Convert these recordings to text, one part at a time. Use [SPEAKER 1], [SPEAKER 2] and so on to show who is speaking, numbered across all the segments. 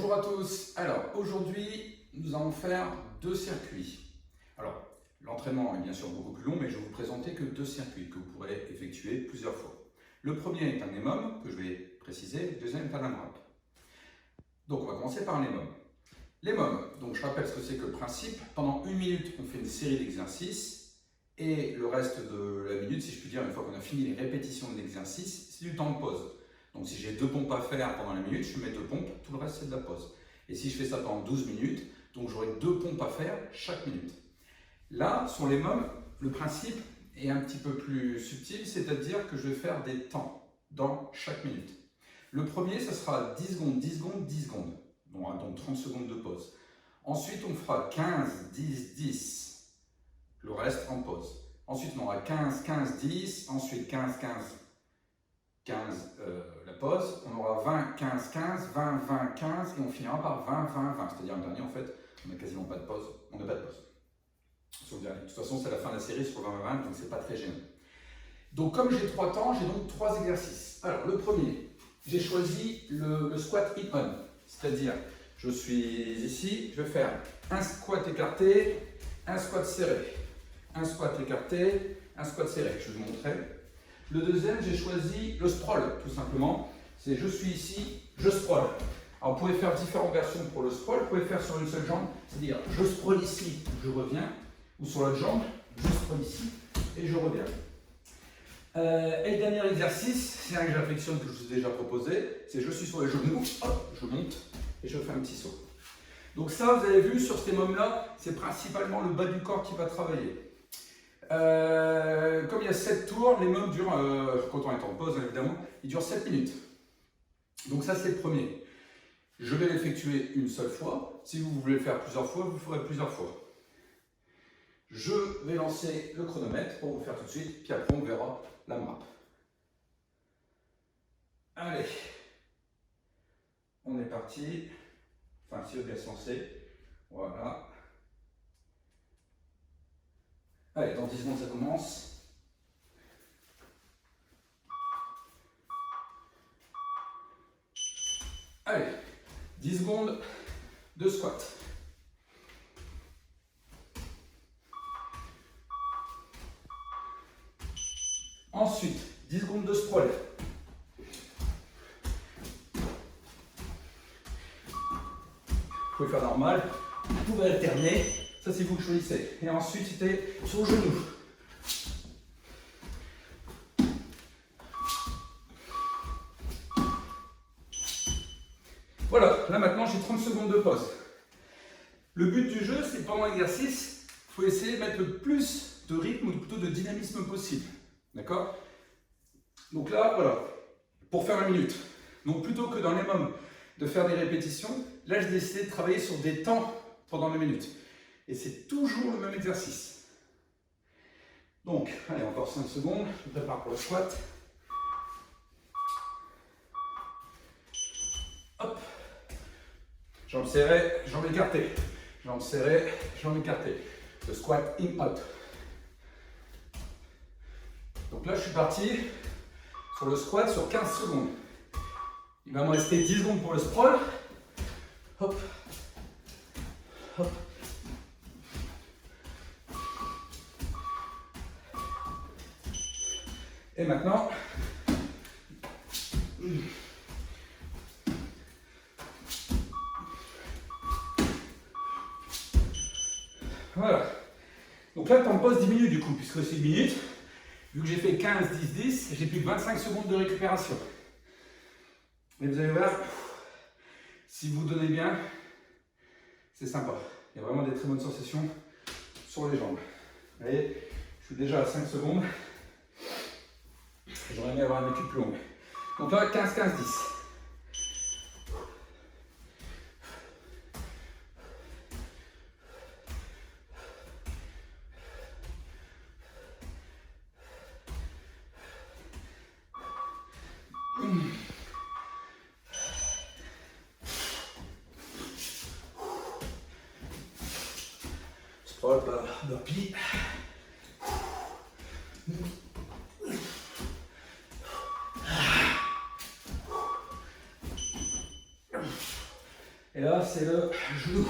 [SPEAKER 1] Bonjour à tous. Alors aujourd'hui, nous allons faire deux circuits. Alors, l'entraînement est bien sûr beaucoup plus long, mais je vais vous présenter que deux circuits que vous pourrez effectuer plusieurs fois. Le premier est un EMOM, que je vais préciser, le deuxième est un AMRAP. Donc on va commencer par un EMOM. L'EMOM, donc je rappelle ce que c'est que le principe. Pendant une minute, on fait une série d'exercices et le reste de la minute, si je puis dire, une fois qu'on a fini les répétitions de l'exercice, c'est du temps de pause. Donc si j'ai 2 pompes à faire pendant la minute, je mets 2 pompes, tout le reste c'est de la pause. Et si je fais ça pendant 12 minutes, donc j'aurai 2 pompes à faire chaque minute. Là, sur les mômes, le principe est un petit peu plus subtil, c'est-à-dire que je vais faire des temps dans chaque minute. Le premier, ce sera 10 secondes, 10 secondes, 10 secondes, donc 30 secondes de pause. Ensuite, on fera 15, 10, 10, le reste en pause. Ensuite, on aura 15, 15, 10, ensuite 15, 15, 15 la pause, on aura 20, 15, 15, 20, 20, 15 et on finira par 20, 20, 20. C'est-à-dire le dernier, en fait, on n'a quasiment pas de pause. On n'a pas de pause sur le dernier. De toute façon, c'est la fin de la série sur 20, 20, donc c'est pas très gênant. Donc comme j'ai 3 temps, j'ai donc 3 exercices. Alors le premier, j'ai choisi le squat in-on. C'est-à-dire, je suis ici, je vais faire un squat écarté, un squat serré. Un squat écarté, un squat serré. Je vais vous montrer. Le deuxième, j'ai choisi le sprawl, tout simplement. C'est je suis ici, je sprawl. Alors, vous pouvez faire différentes versions pour le sprawl. Vous pouvez faire sur une seule jambe, c'est-à-dire je sprawl ici, je reviens. Ou sur l'autre jambe, je sprawl ici et je reviens. Et le dernier exercice, c'est un que j'affectionne, que je vous ai déjà proposé. C'est je suis sur les genoux, hop, je monte et je fais un petit saut. Donc ça, vous avez vu, sur ces mômes-là, c'est principalement le bas du corps qui va travailler. Comme il y a 7 tours, les mômes durent, quand on est en pause évidemment, ils durent 7 minutes. Donc ça c'est le premier. Je vais l'effectuer une seule fois. Si vous voulez le faire plusieurs fois, vous le ferez plusieurs fois. Je vais lancer le chronomètre pour vous faire tout de suite, puis après on verra l'AMRAP. Allez, on est parti. Enfin, si on bien se lancer, voilà. Allez, dans 10 secondes, ça commence. Allez, 10 secondes de squat. Ensuite, 10 secondes de sprawl. Vous pouvez faire normal, vous pouvez alterner. Ça, c'est vous que choisissez. Et ensuite, c'était sur le genou. Voilà, là maintenant, j'ai 30 secondes de pause. Le but du jeu, c'est pendant l'exercice, il faut essayer de mettre le plus de rythme ou plutôt de dynamisme possible. D'accord? Donc là, voilà, pour faire la minute. Donc plutôt que dans les mômes de faire des répétitions, là, j'ai décidé de travailler sur des temps pendant la minute. Et c'est toujours le même exercice. Donc, allez, encore 5 secondes. Je me prépare pour le squat. Hop. Jambes serrées, jambes écartées. Jambes serrées, jambes écartées. Le squat in-out. Donc là, je suis parti sur le squat sur 15 secondes. Il va me rester 10 secondes pour le sprawl. Hop. Hop. Et maintenant, voilà. Donc là, temps de pause 10 minutes du coup, puisque c'est 10 minutes. Vu que j'ai fait 15, 10, 10, j'ai plus que 25 secondes de récupération. Et vous allez voir, si vous donnez bien, c'est sympa. Il y a vraiment des très bonnes sensations sur les jambes. Vous voyez, je suis déjà à 5 secondes. J'aurais aimé avoir un vécu plus long. Donc là, 15, 15, 10. Sprawl par burpee. Et là, c'est le genou.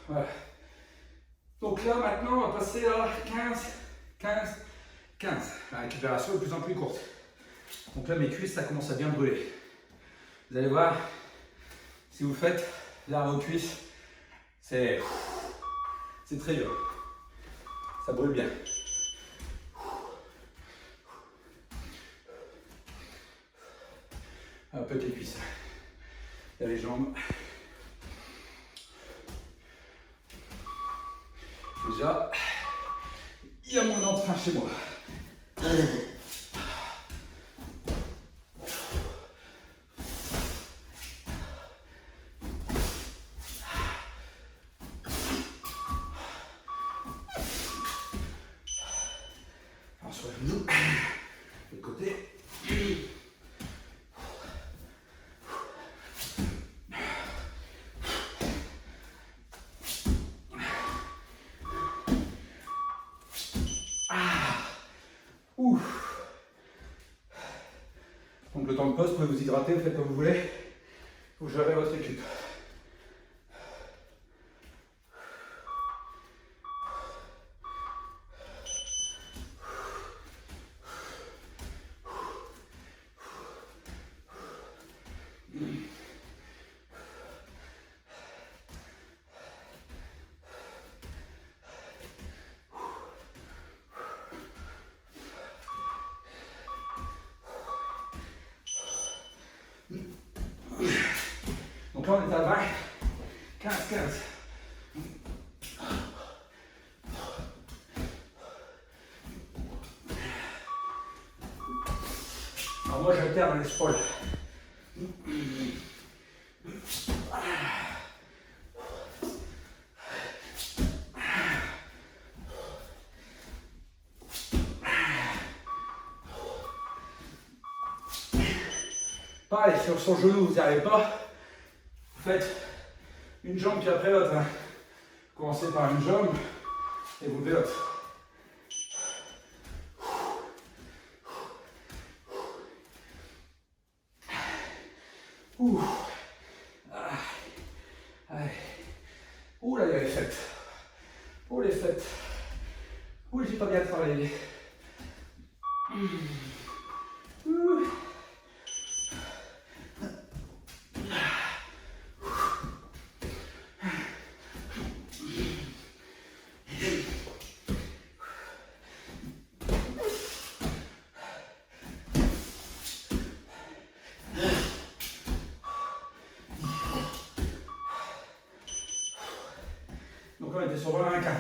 [SPEAKER 1] Voilà. Donc là, maintenant, on va passer à 15, 15, 15. La récupération est de plus en plus courte. Donc là, mes cuisses, ça commence à bien brûler. Vous allez voir, si vous faites l'arrêt aux cuisses, c'est très dur. Ça brûle bien. Un peu les cuisses. Il y a les jambes. Déjà, il y a moins d'entrain chez moi. Alors sur les genoux, de côté. Donc le temps de pause, vous pouvez vous hydrater, vous faites comme vous voulez, vous gérez votre récup. Donc là on est à 20, 15, 15. Alors moi j'alterne les sprawls. Pareil, sur son genou, vous n'y arrivez pas. Vous faites une jambe puis après l'autre. Hein. Commencez par une jambe et vous levez l'autre. Ouh. Ah. Allez. Ouh là, il y a les fêtes. Oh les fêtes. Ouh, j'ai pas bien travaillé. Ouh. Donc on était sur 20 15.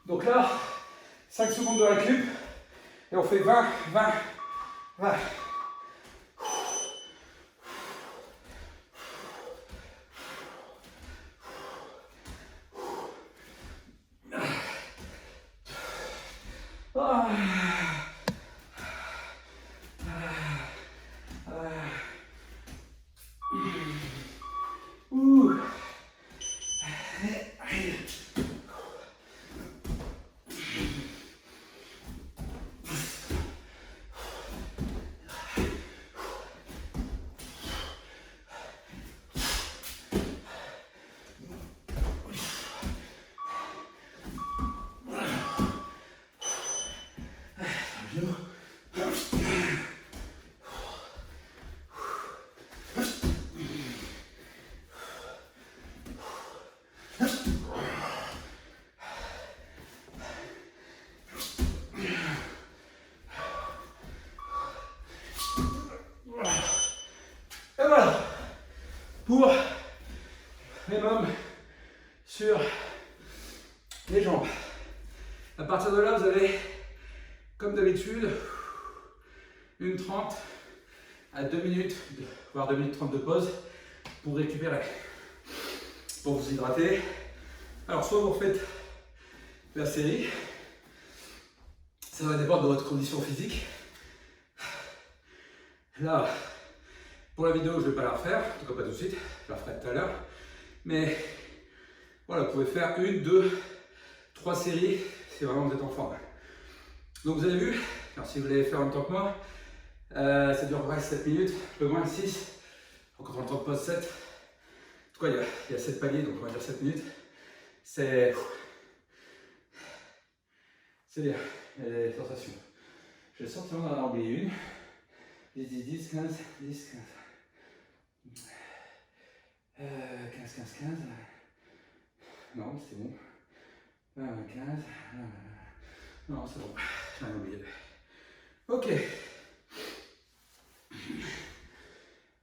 [SPEAKER 1] Donc là, 5 secondes de récup et on fait 20, 20, 20. Ah. Et voilà pour les mômes sur les jambes. À partir de là, vous avez, comme d'habitude, une 30 à 2 minutes, voire 2 minutes 30 de pause pour récupérer, pour vous hydrater. Alors, soit vous refaites la série, ça va dépendre de votre condition physique. Là, Pour la vidéo, je ne vais pas la refaire, en tout cas pas tout de suite, je la ferai tout à l'heure. Mais voilà, vous pouvez faire 1, 2, 3 séries si vraiment vous êtes en forme. Donc vous avez vu, alors si vous voulez faire en même temps que moi, ça dure presque 7 minutes, le moins 6, encore le temps de pause 7. En tout cas, il y a 7 paliers, donc on va dire 7 minutes. C'est bien, il y a des sensations. Je vais sortir en oublier une. 10, 15, 10, 15. 15, 15, 15. Non, c'est bon. 20, 15. Non, c'est bon. J'en ai oublié. Ok.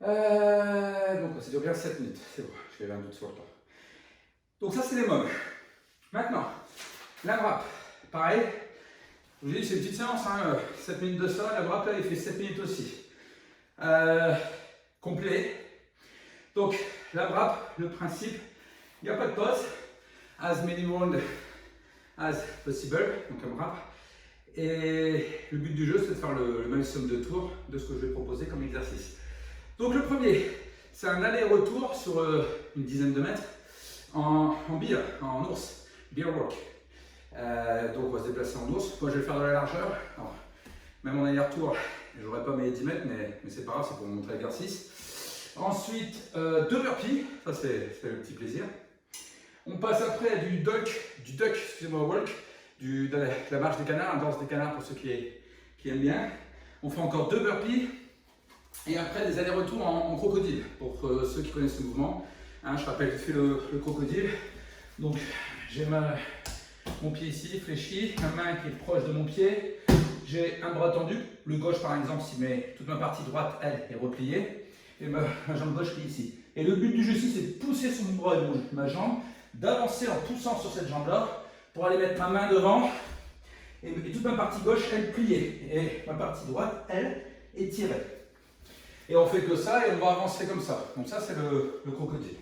[SPEAKER 1] Donc, ça dure bien 7 minutes. C'est bon, je vais avoir un doute sur le temps. Donc, ça, c'est les mobs. Maintenant, la grappe. Pareil. Je vous ai dit, c'est une petite séance. 7 minutes de ça. La grappe, là, elle fait 7 minutes aussi. Complet. Donc, la grappe, le principe, il n'y a pas de pause. As many rounds as possible. Donc, la grappe. Et le but du jeu, c'est de faire le maximum de tours de ce que je vais proposer comme exercice. Donc le premier, c'est un aller-retour sur une dizaine de mètres en beer, en ours, beer walk. Donc on va se déplacer en ours. Moi je vais le faire dans la largeur. Alors, même en aller-retour, je n'aurai pas mes 10 mètres, mais c'est pas grave, c'est pour vous montrer l'exercice. Ensuite, 2 burpees, ça c'est le petit plaisir. On passe après à du duck, excusez-moi, walk. De la marche des canards, la danse des canards pour ceux qui aiment bien. On fait encore 2 burpees et après des allers-retours en crocodile pour ceux qui connaissent ce mouvement. Je rappelle que je fais le crocodile. Donc j'ai mon pied ici fléchi, ma main qui est proche de mon pied. J'ai un bras tendu, le gauche par exemple, toute ma partie droite elle est repliée et ma jambe gauche qui est ici. Et le but du jeu ici c'est de pousser sur mon bras gauche, ma jambe, d'avancer en poussant sur cette jambe là, pour aller mettre ma main devant et toute ma partie gauche, elle pliée. Et ma partie droite, elle, étirée. Et on fait que ça et on va avancer comme ça. Donc ça, c'est le crocodile.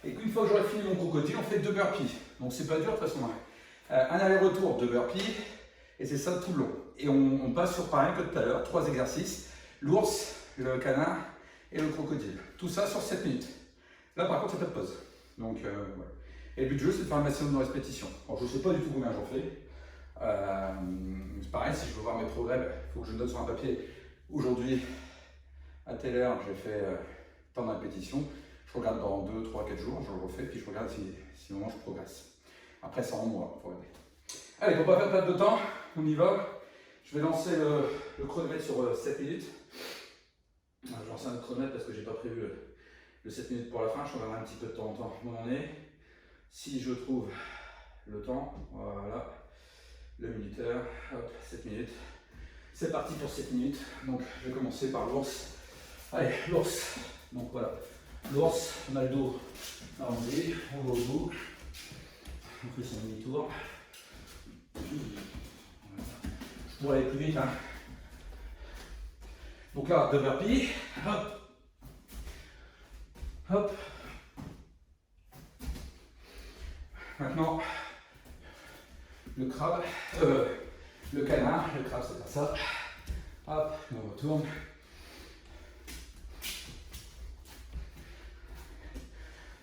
[SPEAKER 1] Et qu'une fois que j'aurai fini mon crocodile, on fait 2 burpees. Donc c'est pas dur de toute façon. Un aller-retour, 2 burpees. Et c'est ça tout le long. Et on passe sur pareil que tout à l'heure, 3 exercices. L'ours, le canard et le crocodile. Tout ça sur 7 minutes. Là par contre, il n'y a pas de pause. Donc voilà. Et le but du jeu, c'est de faire un maximum de répétitions. Alors, je ne sais pas du tout combien j'en fais. C'est pareil, si je veux voir mes progrès, il faut que je note sur un papier. Aujourd'hui, à telle heure, j'ai fait tant de répétitions. Je regarde dans 2, 3, 4 jours, je le refais, puis je regarde si au moment je progresse. Après, c'est en mois, il faut regarder. Allez, pour ne pas faire perdre de temps, on y va. Je vais lancer le chronomètre sur 7 minutes. Je vais lancer un autre chronomètre parce que je n'ai pas prévu le 7 minutes pour la fin. Je regarderai un petit peu de temps en temps où on en est. Si je trouve le temps, voilà, le minuteur, hop, 7 minutes. C'est parti pour 7 minutes. Donc je vais commencer par l'ours. Allez, l'ours. Donc voilà, l'ours, on a le dos arrondi, on va au bout. On fait son demi-tour. Je pourrais aller plus vite. Donc là, 2 burpees. Hop. Hop. Maintenant, le crabe, le canard, le crabe c'est pas ça. Hop, on retourne.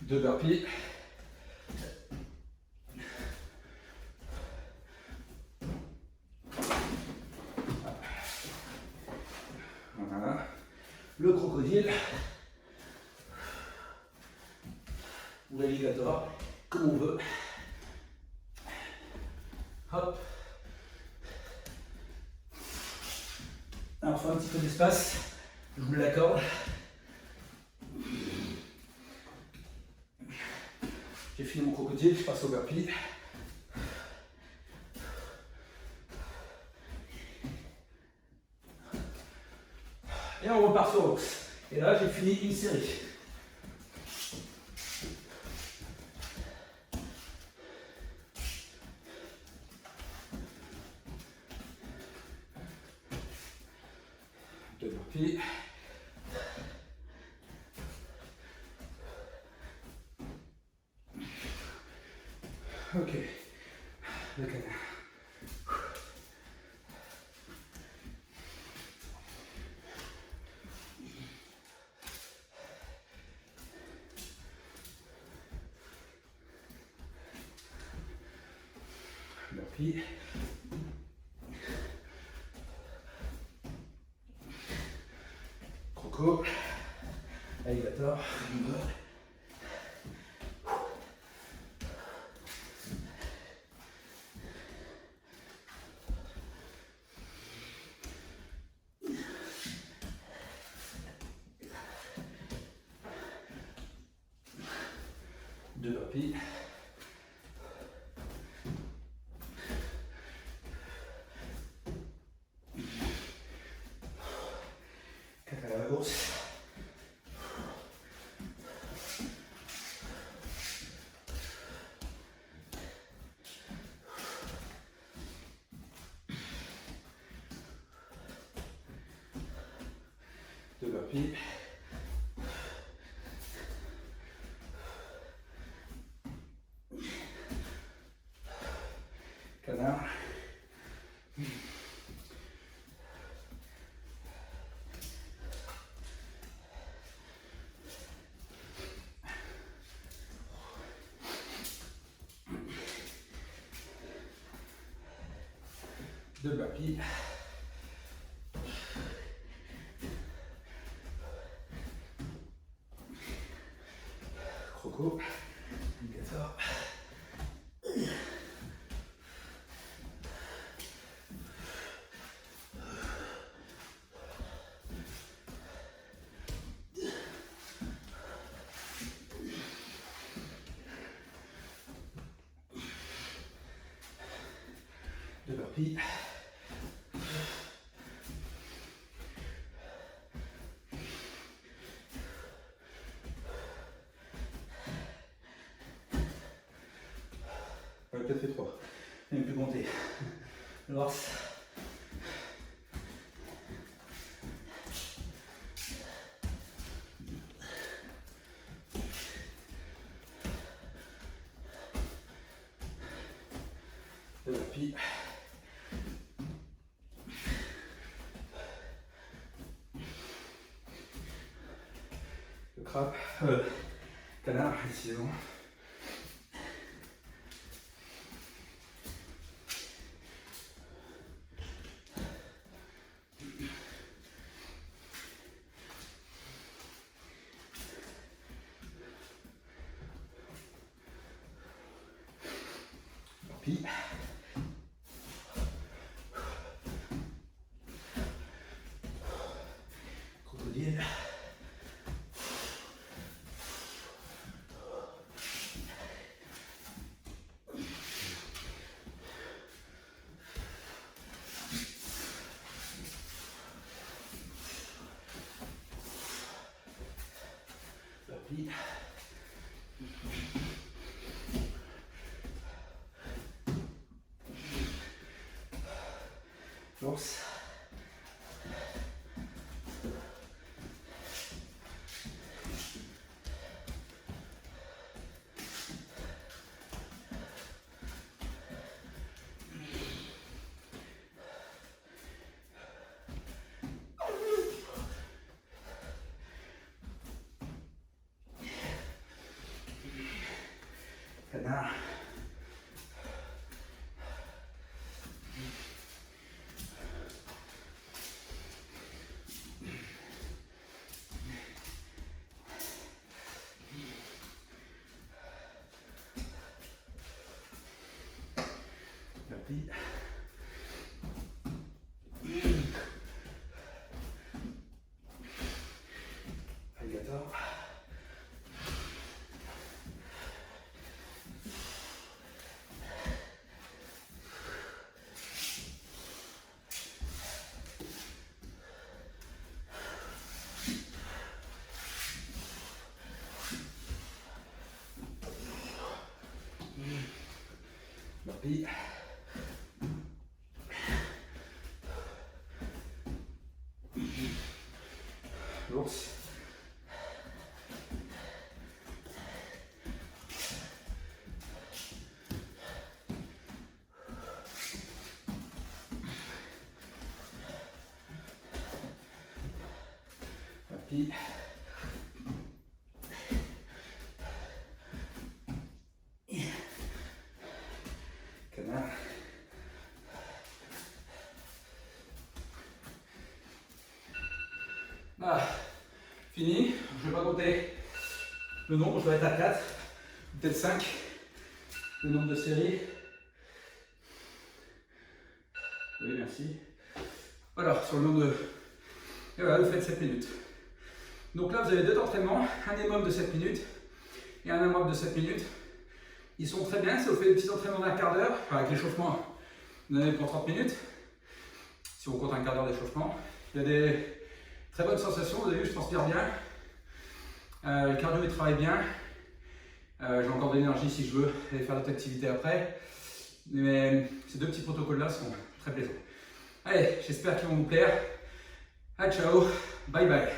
[SPEAKER 1] Deux burpees. Voilà. Le crocodile. Ou l'alligator, comme on veut. Hop. Alors, on fait un petit peu d'espace. Je vous l'accorde. J'ai fini mon crocodile, je passe au burpee. Et on repart sur l'ours. Et là, j'ai fini une série. Deux burpees. Ok. Le canard. burpees. Croco. Alligator. Deux burpees. Quatre à la course. Deux burpees. Canard. Deux burpees. Croco. Alligator. Deux burpees. J'aurais peut-être fait 3. Je n'ai même plus compter. Lance. Deux burpees. Le crabe. Canard, décidément. Burpee. Crocodile. Burpee. L'ours. Canard. Burpee. Alligator. Burpee. L'ours. Burpee. Canard. Voilà, fini. Je ne vais pas compter le nombre, je dois être à 4, peut-être 5, le nombre de séries. Oui, merci. Voilà, sur le nombre de... Et voilà, vous faites 7 minutes. Donc là, vous avez deux entraînements, un EMOM de 7 minutes et un AMRAP de 7 minutes. Ils sont très bien, ça vous fait des petits entraînements d'un quart d'heure. Avec l'échauffement, vous en avez pour 30 minutes, si on compte un quart d'heure d'échauffement. Il y a des très bonnes sensations, vous avez vu, je transpire bien. Le cardio, il travaille bien. J'ai encore de l'énergie si je veux aller faire d'autres activités après. Mais ces deux petits protocoles-là sont très plaisants. Allez, j'espère qu'ils vont vous plaire. Ah, ciao, bye bye.